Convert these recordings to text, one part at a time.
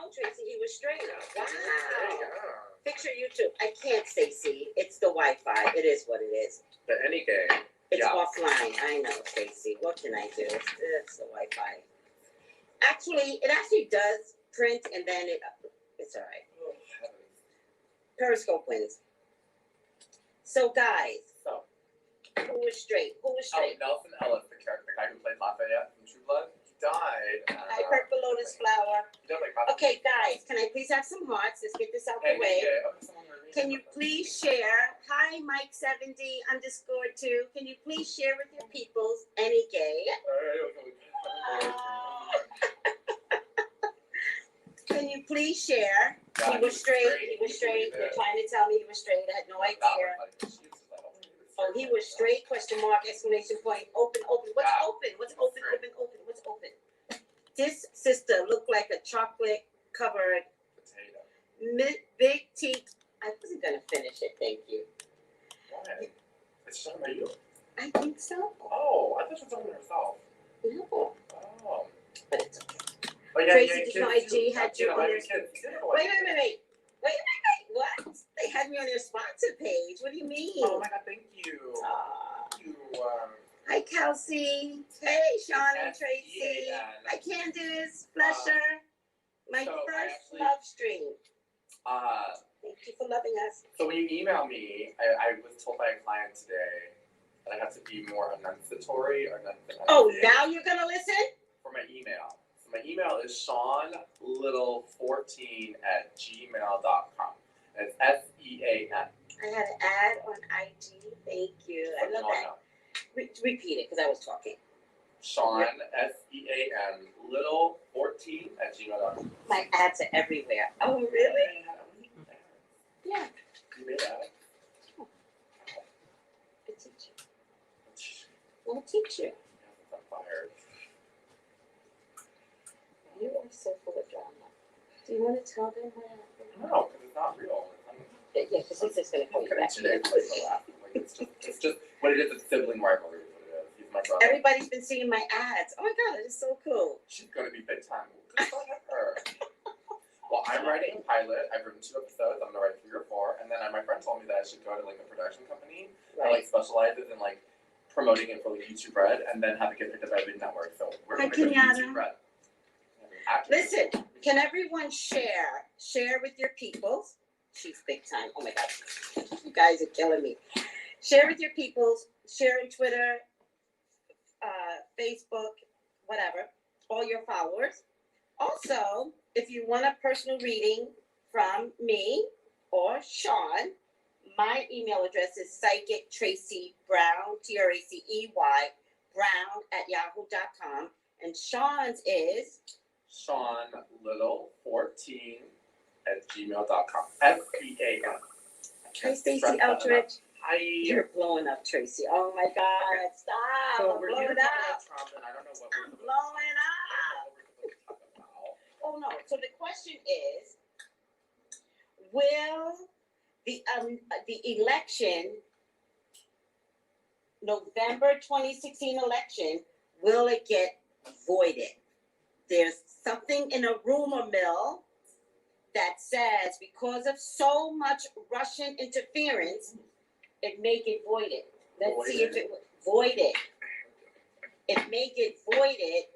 No, Tracy, he was straight. Wow. Yeah. Fix your YouTube. I can't, Stacey. It's the Wi-Fi. It is what it is. But any game. It's offline. I know, Stacey. What can I do? It's the Wi-Fi. Actually, it actually does print, and then it's all right. Oh, heavens. Periscope wins. So, guys. So. Who was straight? Who was straight? Nelson Ellis, the guy who played Lafayette from True Blood, he died. Hi, Purple Lotus Flower. He died like Okay, guys, can I please have some hearts? Let's get this out the way. Can you please share? Hi, Mike70_2. Can you please share with your peoples? Any gay? Can you please share? He was straight. He was straight. You're trying to tell me he was straight. I had no idea. Oh, he was straight, question mark, exclamation point, open. What's open? What's open? What's open? This sister looked like a chocolate covered Potato. Big teeth. I wasn't going to finish it, thank you. Why? It's talking about you? I think so. Oh, I thought she was talking to herself. No. Oh. But it's okay. Oh, yeah, Tracy, did you know IG had you on their... Wait. Wait, what? They had me on their sponsor page. What do you mean? Oh my God, thank you. Hi, Kelsey. Hey, Sean and Tracy. Hi, Candace. Pleasure. My first love stream. Thank you for loving us. So when you email me, I was told by a client today that I have to be more enunciatory or Oh, now you're going to listen? For my email. So my email is seanlittle14@gmail.com. And it's SEAN. I had an ad on IG. Thank you. I love that. Repeat it because I was talking. Sean, SEAN, little14@gmail.com. My ads are everywhere. Oh, really? Yeah. You made that? Oh. Good teacher. Well, teacher. I'm fired. You are so full of drama. Do you want to tell them what happened? No, because it's not real. Yeah, because he's just going to call you back. It's just what it is. It's sibling rivalry. Is what it is. He's my brother. Everybody's been seeing my ads. Oh my God, it is so cool. She's going to be big time. Good for her. Well, I'm writing a pilot. I've written 2 episodes. I'm going to write 3 or 4. And then my friend told me that I should go to like a production company that like specializes in like promoting it for like YouTube Red and then have it get picked up by a big network. So we're going to go to YouTube Red. Listen, can everyone share with your peoples? She's big time. Oh my God. You guys are killing me. Share with your peoples. Share on Twitter, Facebook, whatever. All your followers. Also, if you want a personal reading from me or Sean, my email address is psychic Tracey Brown, TRACEY, brown@yahoo.com. And Sean's is SeanLittle14@gmail.com. SEAN. Hi, Stacey Eldridge. Hi. You're blowing up, Tracy. Oh my God. Stop. So I'm blowing up. Trump, and I don't know what I'm blowing up. Oh no. So the question is, will the election, November 2016 election, will it get voided? There's something in a rumor mill that says because of so much Russian interference, it may get voided. Let's see if it voided. It may get voided.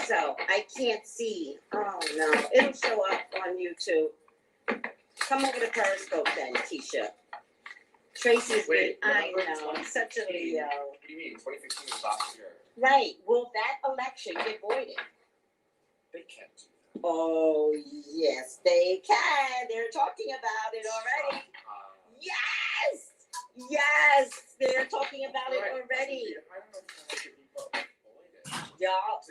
So I can't see. Oh no, it'll show up on YouTube. Come over to Periscope then, Keisha. Tracy's been, I know, such a Leo. What do you mean? 2016 was last year. Right. Will that election get voided? They can't do that. Oh, yes, they can. They're talking about it already. Yes! Yes! They're talking about it already. Y'all.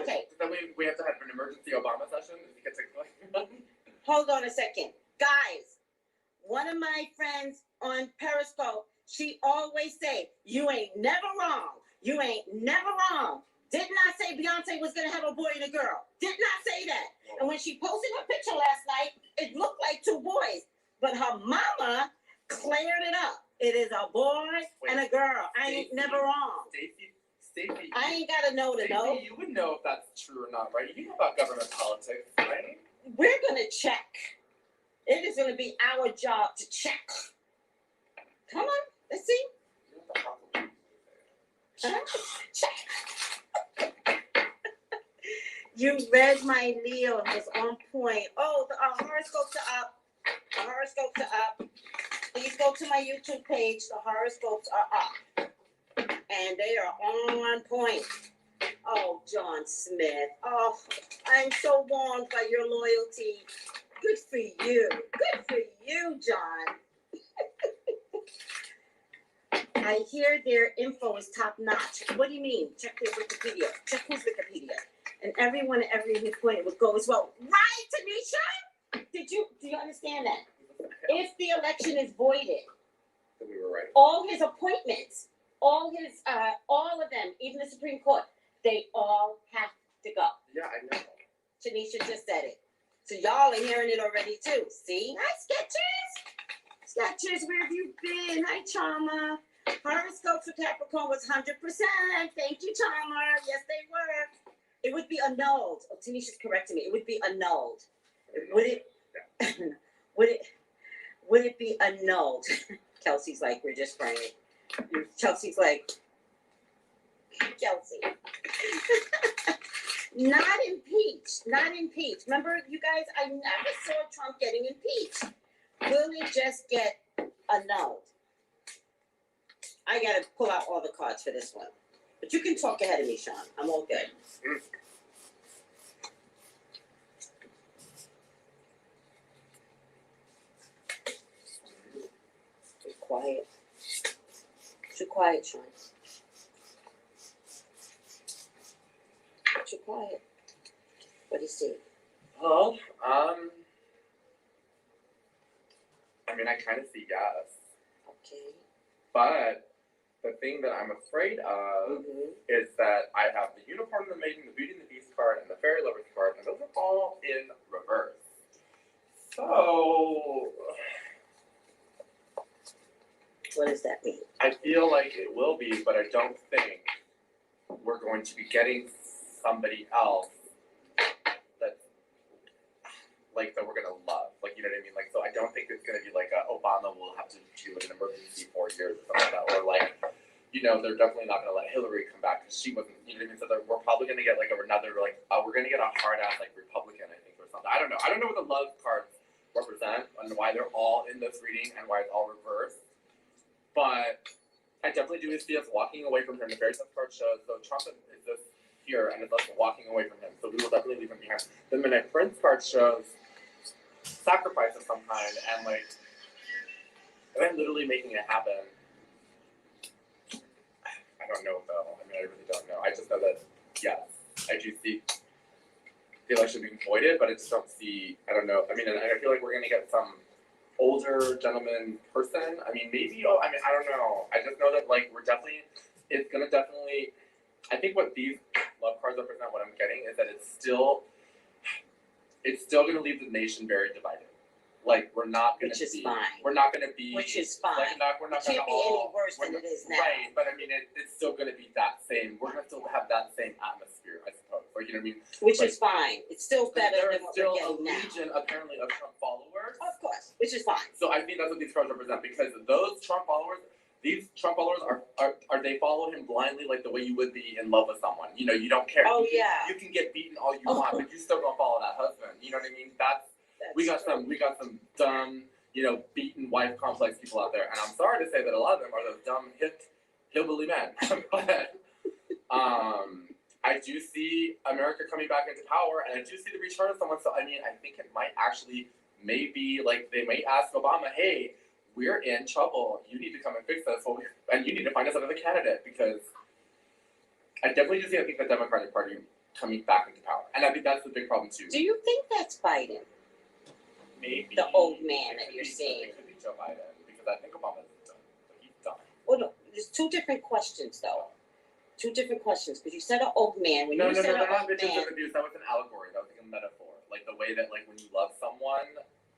Okay. Then we have to have an emergency Obama session? Hold on a second. Guys, one of my friends on Periscope, she always say, you ain't never wrong. You ain't never wrong. Did not say Beyonce was going to have a boy and a girl. Did not say that. And when she posted her picture last night, it looked like 2 boys. But her mama cleared it up. It is a boy and a girl. I ain't never wrong. Stacey, I ain't got to know to know. Stacey, you would know if that's true or not, right? You know about government politics, right? We're going to check. It is going to be our job to check. Come on, let's see. You read my Leo and was on point. Oh, the horoscopes are up. The horoscopes are up. Please go to my YouTube page. The horoscopes are up. And they are on point. Oh, John Smith. Oh, I'm so warmed by your loyalty. Good for you. Good for you, John. I hear their info is top notch. What do you mean? Check their Wikipedia. Check who's Wikipedia. And everyone at every point would go as well. Right, Tanisha? Do you understand that? If the election is voided, Then we were right. all his appointments, all of them, even the Supreme Court, they all have to go. Yeah, I know. Tanisha just said it. So y'all are hearing it already too. See? Hi, Sketchers. Sketchers, where have you been? Hi, Charma. Horoscopes for Capricorn was 100%. Thank you, Charma. Yes, they were. It would be annulled. Oh, Tanisha's correcting me. It would be annulled. Would it? Yeah. Would it be annulled? Kelsey's like, we're just praying. Chelsea's like, Chelsea. Not impeached. Not impeached. Remember, you guys, I never saw Trump getting impeached. Will it just get annulled? I got to pull out all the cards for this one. But you can talk ahead of me, Sean. I'm all good. Too quiet. Too quiet, Sean. Too quiet. What do you see? Well, I mean, I kind of see yes. Okay. But the thing that I'm afraid of is that I have the Unicorn, the Maiden, the Beauty and the Beast card, and the Fairy Lovers card, and those are all in reverse. So, What does that mean? I feel like it will be, but I don't think we're going to be getting somebody else that's like that we're gonna love. Like, you know what I mean? Like, so I don't think it's gonna be like Obama will have to do an emergency 4 years or something like that, or like, you know, they're definitely not gonna let Hillary come back because she wasn't. You know what I mean? So we're probably gonna get like another like we're gonna get a hard ass like Republican, I think, or something. I don't know. I don't know what the love cards represent and why they're all in this reading and why it's all reversed. But I definitely do see us walking away from him. The Fairy Tale card shows so Trump is just here and it's us walking away from him. So we will definitely leave him behind. Then the Midnight Prince card shows sacrifice of some kind and like I'm literally making it happen. I don't know though. I mean, I really don't know. I just know that yes, I do see the election being voided, but I just don't see. I don't know. I mean, and I feel like we're gonna get some older gentleman person. I mean, maybe. Oh, I mean, I don't know. I just know that like we're definitely. It's gonna definitely. I think what these love cards represent, what I'm getting, is that it's still gonna leave the nation very divided. Like we're not gonna Which is be. fine. We're not gonna be. Which is fine. Like we're not It gonna can't be any all. worse than it is now. Right, but I mean, it's still gonna be that same. We're gonna still have that same atmosphere, I suppose. Like, you know what I mean? Which Like, is fine. It's still better there than is what still we're a getting now. legion, apparently, of Trump followers. Of course, which is fine. So I think that's what these cards represent because those Trump followers, these Trump followers are they follow him blindly like the way you would be in love with someone. You know, you don't care. Oh, you, yeah. You can get beaten all you want, but you still gonna follow that husband. You know what I mean? We got some dumb, you know, beaten wife complex people out there, and I'm sorry to say that a lot of them are those dumb hillbilly men. But I do see America coming back into power, and I do see the return of someone. So I mean, I think it might actually maybe like they may ask Obama, hey, we're in trouble. You need to come and fix us, and you need to find us another candidate because I definitely do see. I think the Democratic Party coming back into power, and I think that's the big problem too. Do you think that's Biden? Maybe the old man that you're seeing. It could be Joe Biden because I think Obama's done. But he's done. Well, no, there's two different questions though. Two different questions because you said an old man. When No, you said they're an not old bitches man, of abuse. That was an allegory. That was like a metaphor. Like the way that like when you love someone,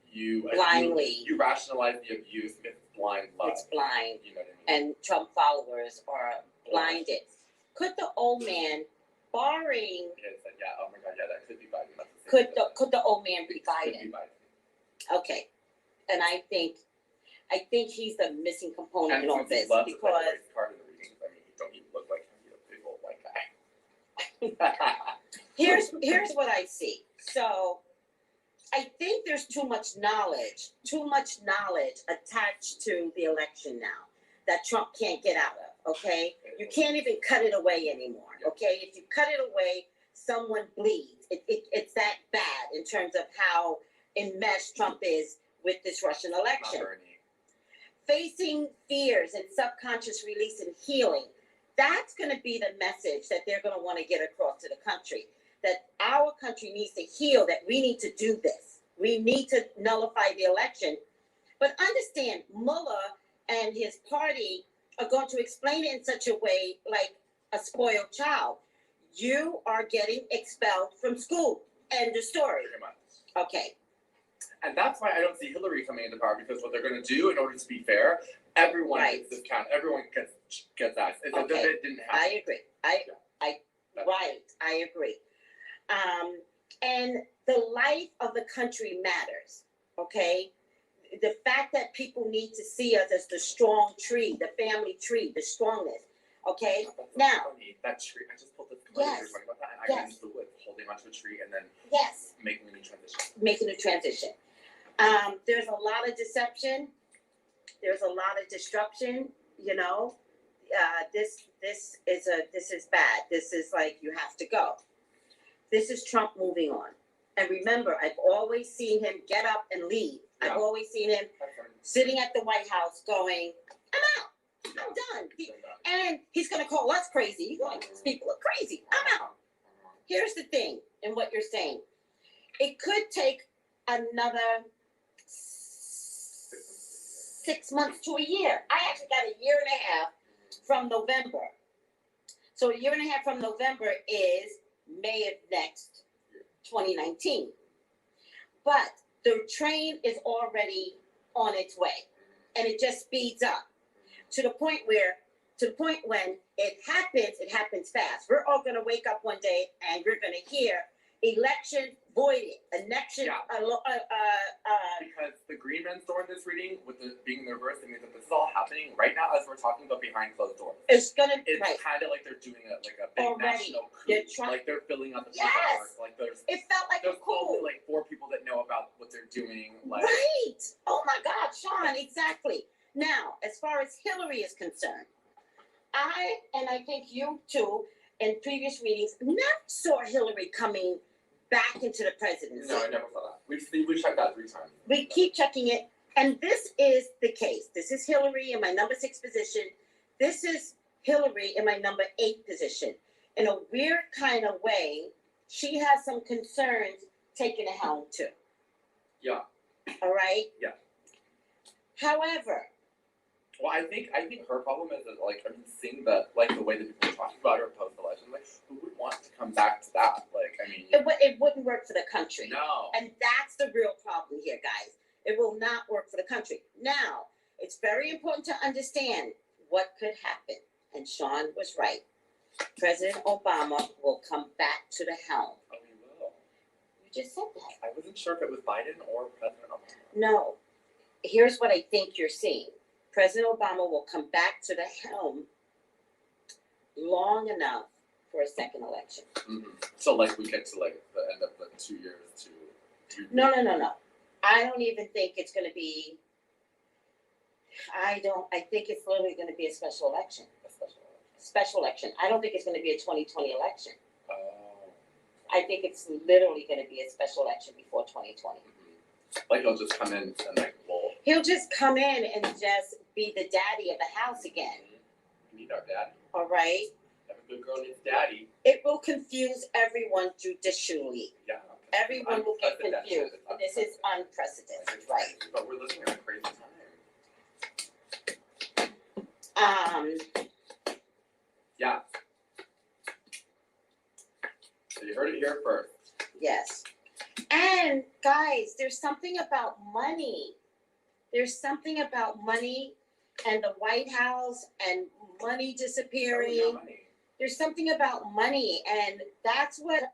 you blindly. You rationalize the abuse. It's blind love. It's blind. You know what I mean? And Trump followers are blinded. Could the old man, barring, Yeah, it's like, yeah, oh my God, yeah, that could be Biden. That's the could same the, could the old man be thing. Could Biden? be Biden. Okay, and I think he's the missing component And in all since he this, loves to play because the race card in the readings, I mean, don't even look like him. He's a big old white guy. here's what I see. So I think there's too much knowledge attached to the election now that Trump can't get out of, okay? You can't even cut it away anymore, okay? If you cut it away, someone bleeds. It's that bad in terms of how enmeshed Trump is with this Russian Not election. Bernie. Facing fears and subconscious release and healing. That's going to be the message that they're going to want to get across to the country. That our country needs to heal, that we need to do this. We need to nullify the election. But understand, Mueller and his party are going to explain it in such a way like a spoiled child. You are getting expelled from school. End of story. Pretty much. Okay. And that's why I don't see Hillary coming into power, because what they're going to do, in order to be fair, everyone Right. gets discounted. Everyone gets asked. It's as if Okay. it didn't happen. I agree. I agree. And the life of the country matters, okay? The fact that people need to see us as the strong tree, the family tree, the strongest, okay? That's so Now- funny. That tree, I just pulled this Yes. you're talking about that, and I Yes. went into the woods holding onto a tree and then Yes, making a new transition. making a transition. There's a lot of deception. There's a lot of disruption, you know? This is bad. This is like, you have to go. This is Trump moving on. And remember, I've always seen him get up and leave. Yeah. I've always seen him sitting at the White House going, I'm out. I'm done. And he's going to call us crazy. He's going, these people are crazy. I'm out. Here's the thing, and what you're saying. It could take another 6 months to a year. I actually got a year and a half from November. So a year and a half from November is May of next 2019. But the train is already on its way, and it just speeds up to the point when it happens fast. We're all gonna wake up one day and we're gonna hear election voided, election, Yeah. Because the Green Men store in this reading, with it being the reverse, it means that this is all happening right now as we're talking about behind closed doors. it's gonna, It's right. kind of like they're doing a big Already. national coup. They're trying- Like they're filling out the Yes. paperwork. Like there's It felt like a only coup. like 4 people that know about what they're doing. Like Right. Oh my God, Sean, exactly. Now, as far as Hillary is concerned, I think you too, in previous readings, never saw Hillary coming back into the presidency. no, I never saw that. We checked that 3 times. We keep checking it, and this is the case. This is Hillary in my number 6 position. This is Hillary in my number 8 position. In a weird kind of way, she has some concerns taking the helm too. Yeah. All right? Yeah. However, Well, I think her problem is that, like, I mean, seeing the way that people are talking about her post election, like, who would want to come back to that? Like, I mean, it wouldn't work for the country. no. And that's the real problem here, guys. It will not work for the country. Now, it's very important to understand what could happen. And Sean was right. President Obama will come back to the helm. Oh, we will. You just said that. I wasn't sure if it was Biden or President Obama. No. Here's what I think you're seeing. President Obama will come back to the helm long enough for a second election. Mm-hmm. So, like, we get to, like, the end of the 2 years to... No. I don't even think it's going to be, I think it's literally going to be a special election. A special election. Special election. I don't think it's going to be a 2020 election. Oh. I think it's literally going to be a special election before 2020. Mm-hmm. Like, he'll just come in and, like, we'll... He'll just come in and just be the daddy of the house again. We need our daddy. All right? Every good girl needs daddy. It will confuse everyone judicially. Yeah. Everyone will get Unprecedented. confused. This is unprecedented, right? But we're living in a crazy time. Yeah. So you heard it here first. Yes. And guys, there's something about money. There's something about money and the White House and money disappearing. Oh, yeah, money. There's something about money, and that's what.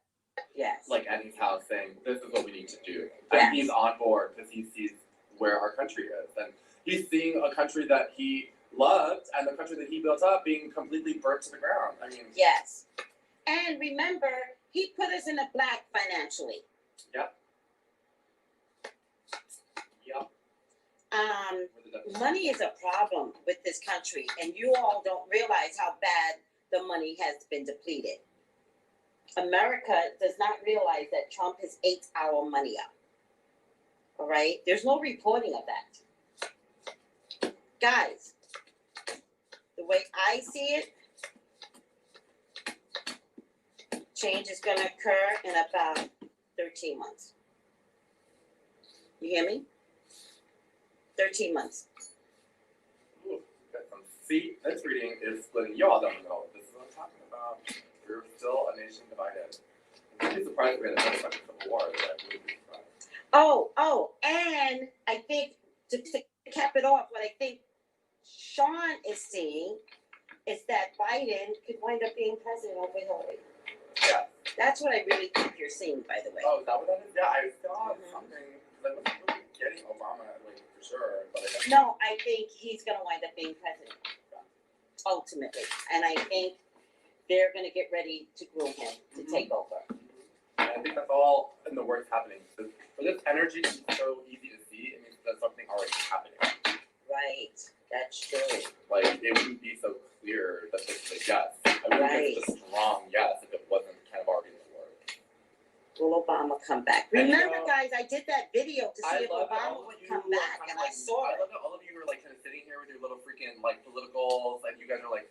Yes. Like at his house saying, this is what we need to do. Yes. And he's on board because he sees where our country is. And he's seeing a country that he loved and the country that he built up being completely burnt to the ground. I mean. Yes. And remember, he put us in the black financially. Yep. Yep. Money is a problem with this country, and you all don't realize how bad the money has been depleted. America does not realize that Trump has ate our money up. All right? There's no reporting of that. Guys, the way I see it, change is going to occur in about 13 months. You hear me? 13 months. Ooh, see, this reading is splitting. Y'all don't know. This is what I'm talking about. We're still a nation divided. I'm really surprised we had another fucking civil war. And I think to cap it off, what I think Sean is seeing is that Biden could wind up being president over Hillary. Yeah. That's what I really think you're seeing, by the way. Oh, is that what that is? Yeah, I saw something. I wasn't really getting Obama, like, for sure. But no, I think he's going to wind up being president. Ultimately. And I think they're going to get ready to groom him to take over. And I think that's all in the works happening. For this energy to be so easy to see, it means that something already happening. Right. That's true. Like, it wouldn't be so clear that this is a yes. I wouldn't think it's a strong yes if it wasn't kind of already in the works. Will Obama come back? Remember, guys, I did that video to see if Obama would come back, and I saw it. I love that all of you were, like, kind of sitting here with your little freaking, like, politicals, and you guys are, like,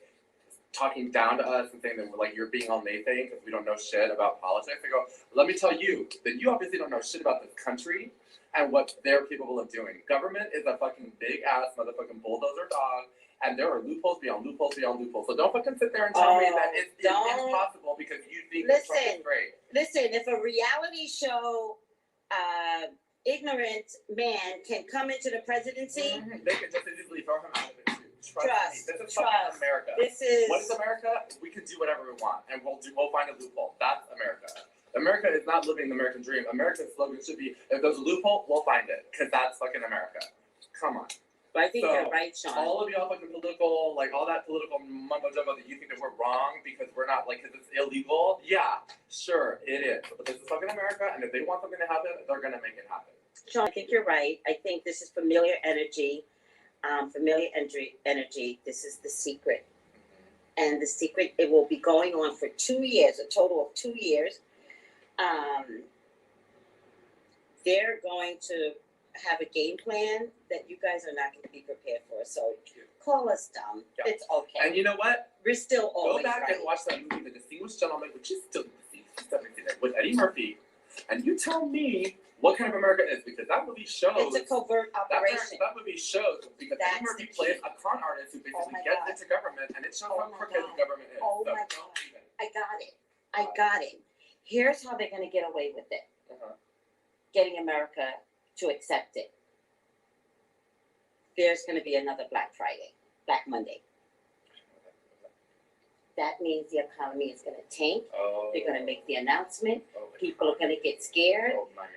talking down to us and saying that we're like, you're being all naysaying because we don't know shit about politics. I go, let me tell you that you obviously don't know shit about this country and what they're capable of doing. Government is a fucking big ass motherfucking bulldozer dog, and there are loopholes beyond loopholes beyond loopholes. So don't fucking sit there and tell me that it's impossible because you think Trump is great. Listen, if a reality show ignorant man can come into the presidency, they can just easily throw him out of it too. Trust. This is fucking America. What is America? We can do whatever we want, and we'll find a loophole. That's America. America is not living the American dream. America's slogan should be, if there's a loophole, we'll find it, because that's fucking America. Come on. But I think you're right, Sean. All of y'all fucking political, like all that political mumbo jumbo that you think that we're wrong because we're not, like, because it's illegal. Yeah, sure, it is. But this is fucking America, and if they want something to happen, they're gonna make it happen. Sean, I think you're right. I think this is familiar energy. Energy. This is the secret. And the secret, it will be going on for 2 years, a total of 2 years. They're going to have a game plan that you guys are not going to be prepared for. So call us dumb. Yeah. It's okay. And you know what? We're still always go back right. And watch that movie, The Distinguished Gentleman, which is still with Eddie Murphy, and you tell me what kind of America is, because that movie shows it's a covert operation. That movie shows because Eddie Murphy plays a con artist who basically gets into government, and it shows how crooked the government is. Oh my God! I got it. Here's how they're going to get away with it. Getting America to accept it. There's going to be another Black Friday, Black Monday. That means the economy is going to tank. They're going to make the announcement. People are going to get scared.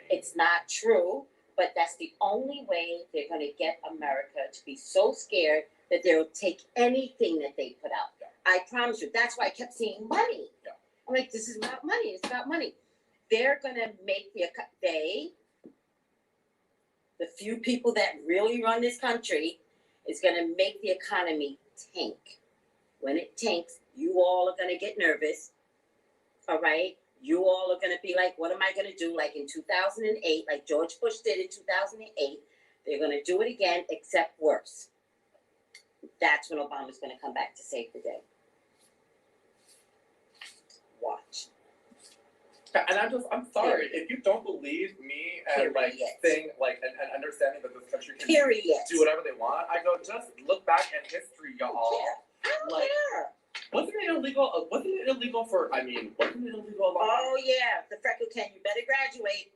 It's not true, but that's the only way they're going to get America to be so scared that they'll take anything that they put out. I promise you. That's why I kept saying money. I'm like, this is about money. It's about money. They're going to make the few people that really run this country is going to make the economy tank. When it tanks, you all are going to get nervous. All right? You all are going to be like, what am I going to do? Like in 2008, like George Bush did in 2008. They're going to do it again, except worse. That's when Obama's going to come back to save the day. Watch. And I'm sorry, if you don't believe me and like saying like and understanding that this country can do whatever they want, I go, just look back in history, y'all. I don't care. Wasn't it illegal? Wasn't it illegal a lot? Oh yeah, the freckle can. You better graduate.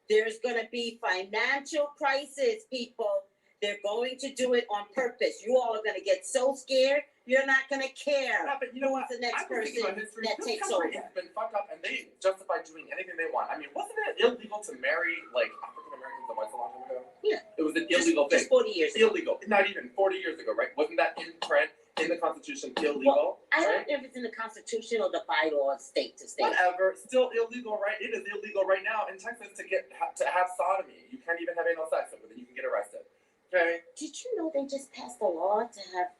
There's gonna be financial crisis, people. They're going to do it on purpose. You all are gonna get so scared, You're not gonna care. Yeah, but you know what? The next I'm thinking person about history. that This takes country over. has been fucked up, and they justify doing anything they want. I mean, wasn't it illegal to marry like African Americans and whites a long time ago? Yeah. It was an illegal thing. Just 40 years ago. Illegal. Not even 40 years ago, right? Wasn't that in print in the Constitution? Illegal. I don't right? know if it's in the Constitution or the bylaws state to state. Whatever. Still illegal, right? It is illegal right now in Texas to have sodomy. You can't even have anal sex, but then you can get arrested. Okay. Did you know they just passed a law to have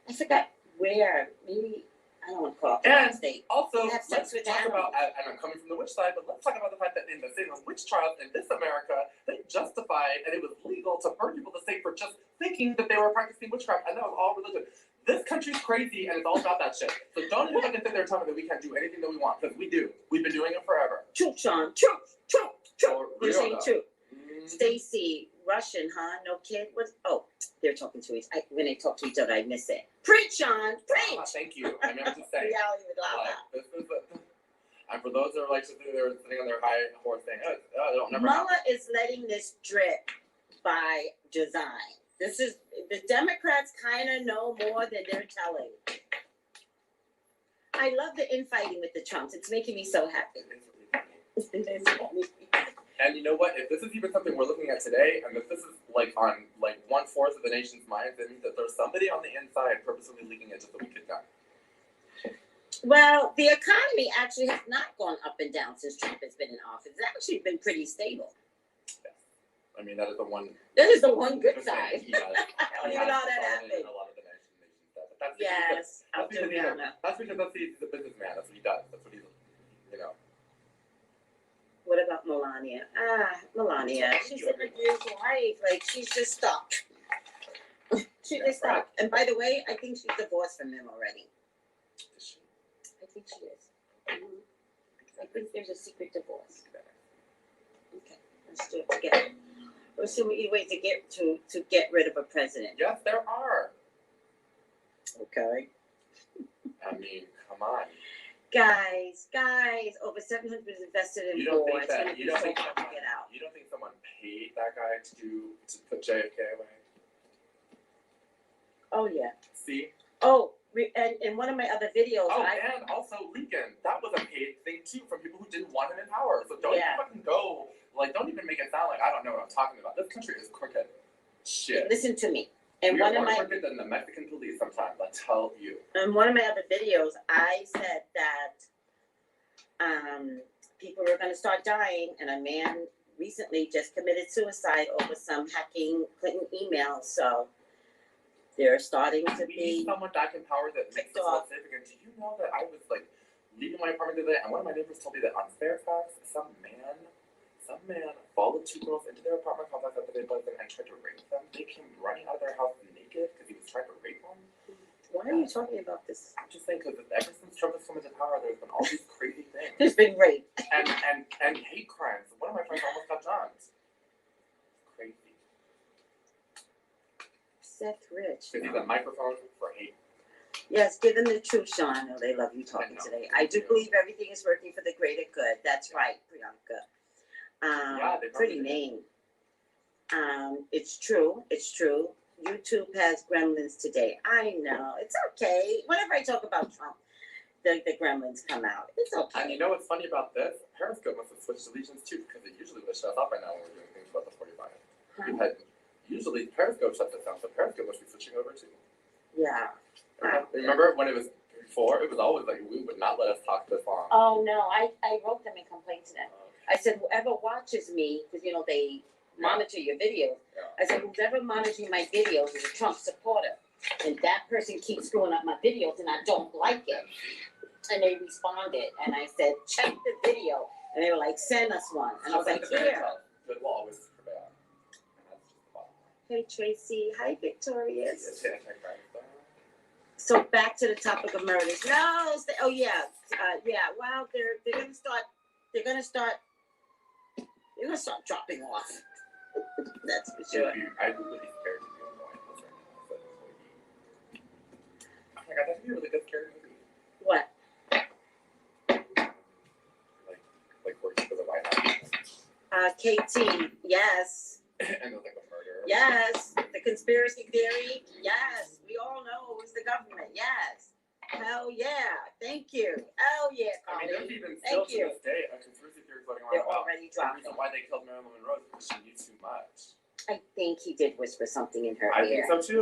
I forgot where, maybe I don't want to call it And the state. also, They have sex let's with talk animals. about, and I'm coming from the witch side, but let's talk about the fact that in the Salem witch trials in this America, they justified and it was legal to burn people at the stake for just thinking that they were practicing witchcraft, and that was all religion. This country's crazy, and it's all about that shit. So don't even fucking sit there and tell me that we can't do anything that we want, because we do. We've been doing it forever. Truth, Sean. Truth. For You're real, saying though. truth. Mhm. Stacy, Russian, huh? No kid? What? Oh, they're talking to when they talk to each other, I miss it. Preach, Sean. Preach. Thank you. I meant to say. Reality with lava. Like, this is and for those that are like they're sitting on their high horse saying, it'll never happen. Mueller is letting this drip by design. This is the Democrats kind of know more than they're telling. I love the infighting with the Trumps. It's making me so happy. And you know what? If this is even something we're looking at today, and if this is like on like 1/4 of the nation's minds, that means that there's somebody on the inside purposely leaking it just so we could know. Well, the economy actually has not gone up and down since Trump has been in office. It's actually been pretty stable. I mean, that is the one. That is the one good side. He has, I don't even know how that happened. A lot of the nation stuff. But that's Yes, that's because he's Adriana. that's because he's a businessman. That's what he does. That's what he's, you know. What about Melania? Melania. She's in a good life. Like, she's just stuck. She's just stuck. And by the way, I think she's divorced from him already. Is she? I think she is. I think there's a secret divorce. Okay, let's do it together. There's so many ways to get rid of a president. Yes, there are. Okay. I mean, come on. Guys, over 700 is invested in You don't boards. think that? It's You gonna don't be think so hard to someone? get out. You don't think someone paid that guy to put JFK away? Oh yeah. See? Oh, and in one of my other videos, Oh, and also Lincoln. That was a paid thing too from people who didn't want him in power. So don't Yeah. even fucking go. Like, don't even make it sound like I don't know what I'm talking about. This country is crooked. Shit. listen to me. And We are one of more my crooked than the Mexican police sometimes. I tell you. in one of my other videos, I said that people were going to start dying, and a man recently just committed suicide over some hacking Clinton emails. So they're starting to We need be. someone back in power that makes ticked us off. less safe again. Do you know that I was like leaving my apartment today, and one of my neighbors told me that on Fairfax, some man followed two girls into their apartment complex after they buzzed them and tried to rape them. They came running out of their house naked because he was trying to rape them. Why are you talking about this? I'm just saying, because ever since Trump has come into power, there's been all these crazy things There's been rape. and hate crimes. One of my friends almost got jumped. Crazy. Seth Rich. Because he's a microphone for hate. Yes, give them the truth, Sean. I know they love you talking I know. today. I do believe everything is working for the greater good. That's right, Priyanka. Yeah, they probably Pretty do. name. It's true. YouTube has gremlins today. I know. It's okay. Whenever I talk about Trump, the gremlins come out. It's okay. And you know what's funny about this? Periscope must have switched allegiance too, because it usually would shut off by now when we're doing things about the 45. Huh? We've had usually Periscope shuts us down, so Periscope must be switching over too. Yeah. Remember when it was before? It was always like we would not let us talk this long. Oh no, I wrote them and complained to them. I said, whoever watches me, because you know they monitor your videos. Yeah. I said, whoever monitoring my videos is a Trump supporter, and that person keeps screwing up my videos, and I don't like it. And they responded, and I said, check the video, and they were like, send us one, and I was like, here. Good will always prevail. And that's just the bottom line. Hey Tracy, hi Victorious. Yeah, check that. So back to the topic of murders. No, oh yeah, yeah. Well, they're gonna start dropping off. That's for sure. I'd be really scared to be in the White House right now. Oh my god, that'd be a really good scary movie. What? Like working for the White House. KT, yes. And it was like a murder. Yes. The conspiracy theory, yes. We we all know it was the government. Yes. Hell yeah. Thank you. Hell yeah, I mean, Carly. there's even still Thank to you. this day a conspiracy theory floating They're around about already the dropping. reason why they killed Marilyn Monroe is because she knew too much. I think he did whisper something in her I ear. think so too.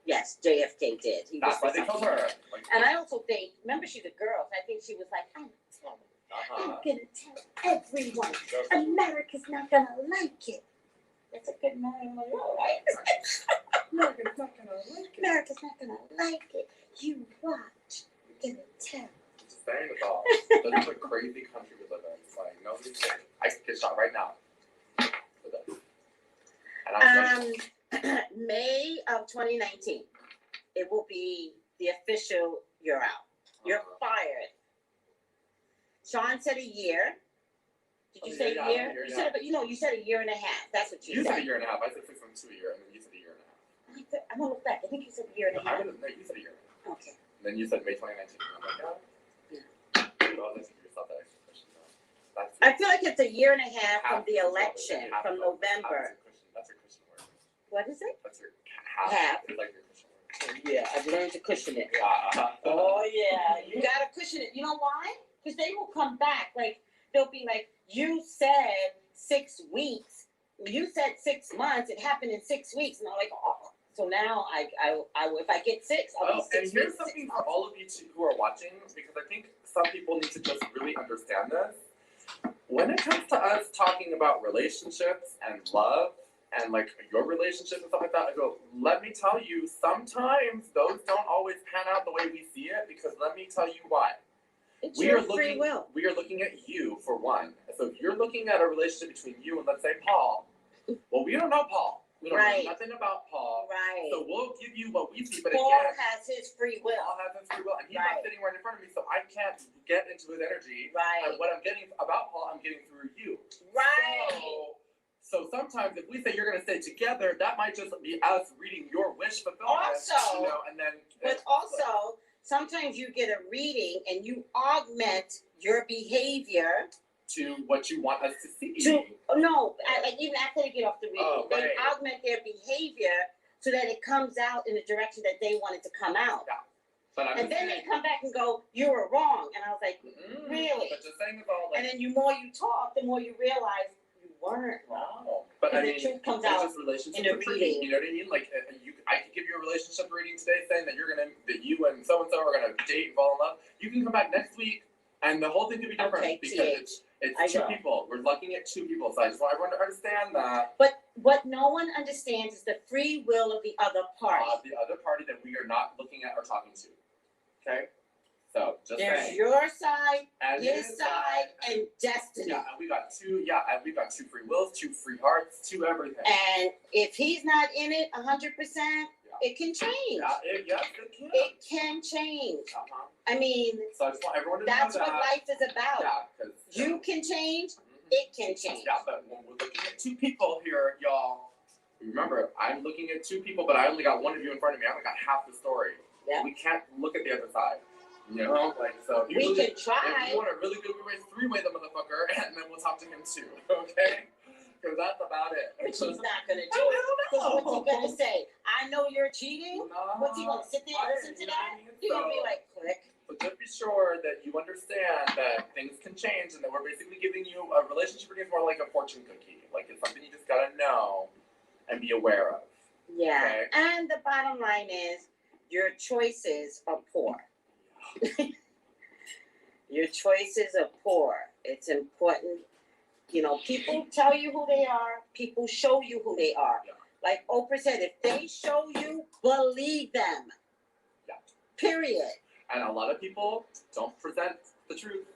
Yes, JFK did. He That's why whispered they killed something. her. Like, And I also think, remember she's a girl, so I think she was like, I'm gonna tell everyone. America's not gonna like it. That's a good Marilyn Monroe, right? America's not gonna like it. America's not gonna like it. You watch. I'm gonna tell. Just saying it all. This is a crazy country we live in. It's like, nobody's safe. I could get shot right now. For this. And I'm May of 2019, it will be the official you're out. You're fired. Sean said a year. Did you say a year? You said, but you said a year and a half. That's what you said. You said a year and a half. I said 6 months to a year, and then you said a year and a half. I'm gonna look back. I think you said a year and a half. No, you said a year and a half. Okay. And then you said May 2019. And I'm like, Yeah. Well, that's yourself that extra question. That's I feel like it's a year and a half from the election, from November. That's your Christian word. What is it? That's your half. Half. It's like your Christian word. Yeah, I've learned to cushion it. Yeah. Oh yeah, you gotta cushion it. You know why? Because they will come back. Like they'll be like, you said 6 weeks. You said 6 months. It happened in 6 weeks, and I'm like, oh. So now I if I get 6, I'll be 6 and weeks. here's something for all of you who are watching, because I think some people need to just really understand this. When it comes to us talking about relationships and love and like your relationship and stuff like that, I go, let me tell you, sometimes those don't always pan out the way we see it, because let me tell you why. It's your free will. We are looking at you for one. So if you're looking at a relationship between you and let's say Paul, well, we don't know Paul. We don't know nothing about Paul. Right. So we'll give you what we see, but Paul again, has his free will. Paul has his free will, and he's not sitting right in front of me, so I can't get into his energy. Right. And what I'm getting about Paul, I'm getting through you. Right. So sometimes if we say you're going to stay together, that might just be us reading your wish fulfillment. Also, and then. But also, sometimes you get a reading and you augment your behavior to what you want us to see. Like even after they get off the reading, they augment their behavior so that it comes out in the direction that they want it to come out. Yeah. But and then they come back and go, you were wrong. And I was like, really? But just saying about like. And then the more you talk, the more you realize you weren't wrong. But I the mean, truth comes out relationship in a reading. You know what I mean? Like, I could give you a relationship reading today saying that that you and so are gonna date and fall in love. You can come back next week, and the whole thing could be different because it's two people. We're looking at two people, so I just want everyone to understand that. But what no one understands is the free will of the other party. The other party that we are not looking at or talking to. Okay. So just there's saying. your side, and his side, and destiny. Yeah, and we got two. Yeah, and we got two free wills, two free hearts, two everything. And if he's not in it 100%, it can change. It can. It can change. I mean, so I just want everyone to know that's what life is about. Yeah, because you can change. It can change. Yeah, but when we're looking at two people here, y'all, remember, I'm looking at two people, but I only got one of you in front of me. I only got half the story. Yeah. We can't look at the other side. You know, like, so we can try. If you want a really good three-way the motherfucker, and then we'll talk to him too, okay? Because that's about it. But he's not gonna do it. Because what's he gonna say? I know you're cheating. What's he gonna sit there and listen to that? He's gonna be like, click. But just be sure that you understand that things can change, and that we're basically giving you a relationship reading more like a fortune cookie. Like it's something you just gotta know and be aware of. Yeah. Okay? And the bottom line is, your choices are poor. Your choices are poor. It's important. You know, people tell you who they are. People show you who they are. Yeah. Like Oprah said, if they show you, believe them. Yeah. Period. And a lot of people don't present the truth.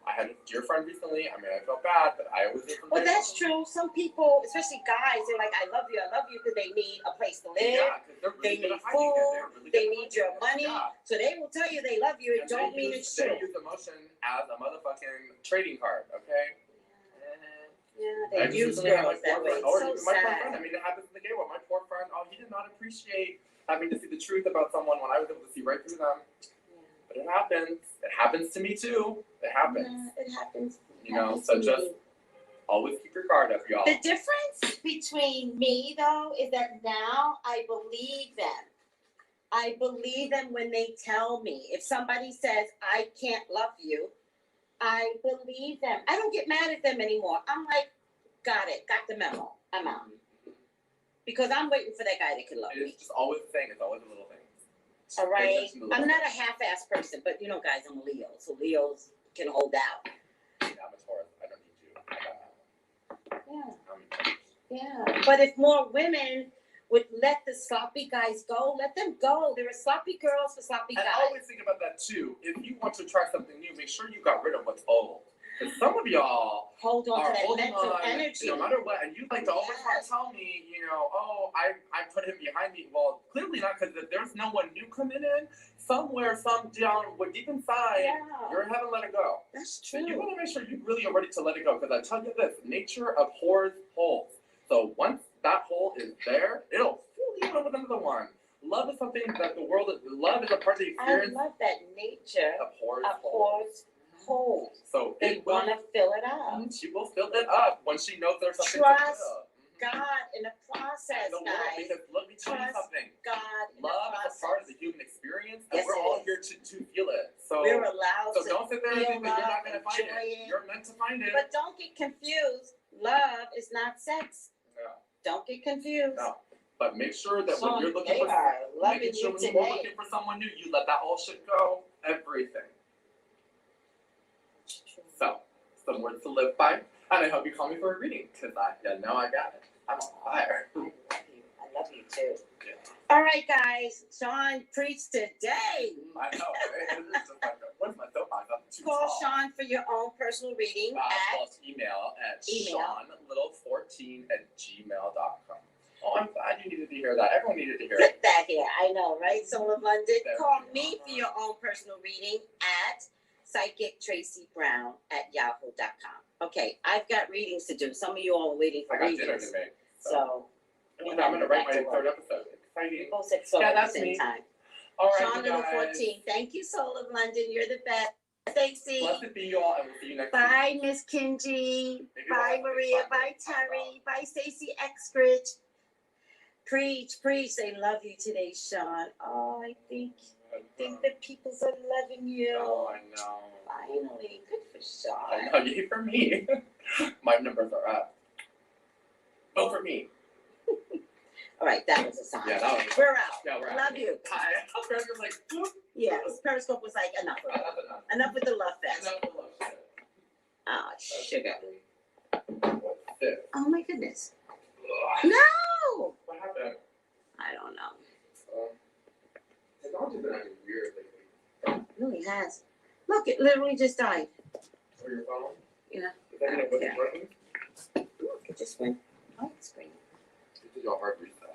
I had a dear friend recently. I mean, I felt bad, but I always hear from Well, that's true. Some people, especially guys, they're like, I love you because they need a place to live. Yeah, they need food. They need your money. Yeah. So they will tell you they love you. It don't mean it's true. They use emotion as a motherfucking trading card, okay? Yeah, they use girls that way. It's so my sad. friend, I mean, it happens in the gay world. My poor friend, he did not appreciate having to see the truth about someone when I was able to see right through them. But it happens. It happens to me too. It happens. Yeah, it happens. You know, so just always keep your guard up, y'all. The difference between me, though, is that now I believe them. I believe them when they tell me. If somebody says, I can't love you, I believe them. I don't get mad at them anymore. I'm like, got it, got the memo. I'm out. Because I'm waiting for that guy that can love me. It's just always the thing. It's always the little things. All right? I'm not a half-ass person, but you know, guys, I'm a Leo. So Leos can hold out. Yeah, I'm a Taurus. I don't need you. I got that. Yeah. Yeah. But if more women would let the sloppy guys go, let them go. There are sloppy girls for sloppy guys. And I always think about that too. If you want to try something new, make sure you got rid of what's old. Because some of y'all hold on are to that holding mental on, energy. no matter what. And you like to always want to tell me, you know, oh, I put him behind me. Well, clearly not, because if there's no one new coming in, somewhere, some down, deep inside, you're having to let it go. That's true. So you want to make sure you really are ready to let it go. Because I tell you this, nature abhors holes. So once that hole is there, it'll fill you in with another one. Love is something that the world is, love is a part of the experience. I love that nature abhors holes. So they want to fill it up. She will fill it up when she knows there's something Trust to fill. God in the process, guys. Because let me tell you something. God in love the is a part of the human experience, and yes, we're all here to feel it. So we're allowed so don't sit there and think that you're not going to find it. You're meant to find it. But don't get confused. Love is not sex. No. Don't get confused. No. But make sure that when you're looking you're looking for someone new, you let that old shit go. Everything. So, some words to live by, and I hope you call me for a reading, because I know I got it. I'm on fire. I love you too. Yeah. All right, guys. Sean preached today. I know, right? It's just like, what's my soapbox? I'm too Call tall. Sean for your own personal reading plus email at seanlittle14@gmail.com. Oh, I'm glad you needed to hear that. Everyone needed to hear it. Put that here. I know, right? Soul of London. Call me for your own personal reading at Psychic Tracey Brown at yahoo.com. Okay, I've got readings to do. Some of you all are waiting for readings. I got dinner to make. So I'm going to write my third episode. Exciting. We both said 12 at the same time. All right, Sean Little 14. Thank you, Soul of London. You're the best. Stacey. Blessed be you all, and we'll see you next week. Bye, Miss Kinji. Bye, Maria. Bye, Terry. Bye, Stacey Exbridge. Preach. They love you today, Sean. Oh, I think the peoples are loving you. Oh, I know. Finally. Good for Sean. I know, yay for me. My numbers are up. Vote for me. All right, that was a sign. Yeah, that was. We're out. Yeah, we're out. Love you. Hi. Periscope was like, whoop. Yeah, Periscope was like, enough of it. Enough with the love fest. Enough with the love fest. Oh, sugar. What's this? Oh, my goodness. Ugh. No! What happened? I don't know. Technology's been acting weird lately. It really has. Look, it literally just died. Or your phone? Yeah. Is that gonna put it working? Look, it just went white screen. It did your hard reset.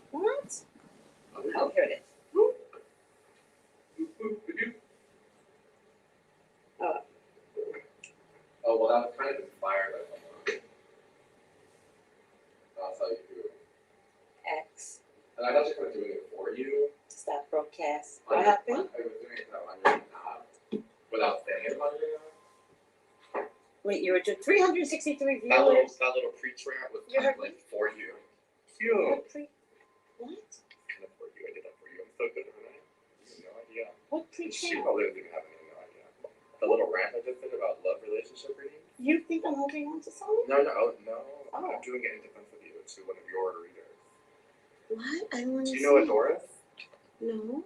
What? Oh, here it is. Oh. Oh, well, that was kind of inspired by someone. I'll tell you who. X. And I thought you were doing it for you. Stop broadcast. What happened? I was doing it on your app without saying it on your app. Wait, you were doing 363 viewers. That little pre-trap was kind of like for you. Cute. What? Kind of for you. I did that for you. I'm so good at it. You have no idea. What She pre-chat? probably doesn't even have any idea. The little rant I just did about love relationship reading. You think I'm holding on to something? No. Oh. I'm doing it in defense of you to one of your readers. What? I don't want to Do see. you know a Doris? No.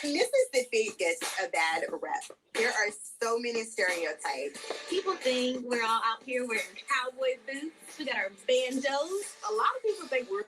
Mississippi gets a bad rep. There are so many stereotypes. People think we're all out here wearing cowboy boots. We got our banjos. A lot of people think we're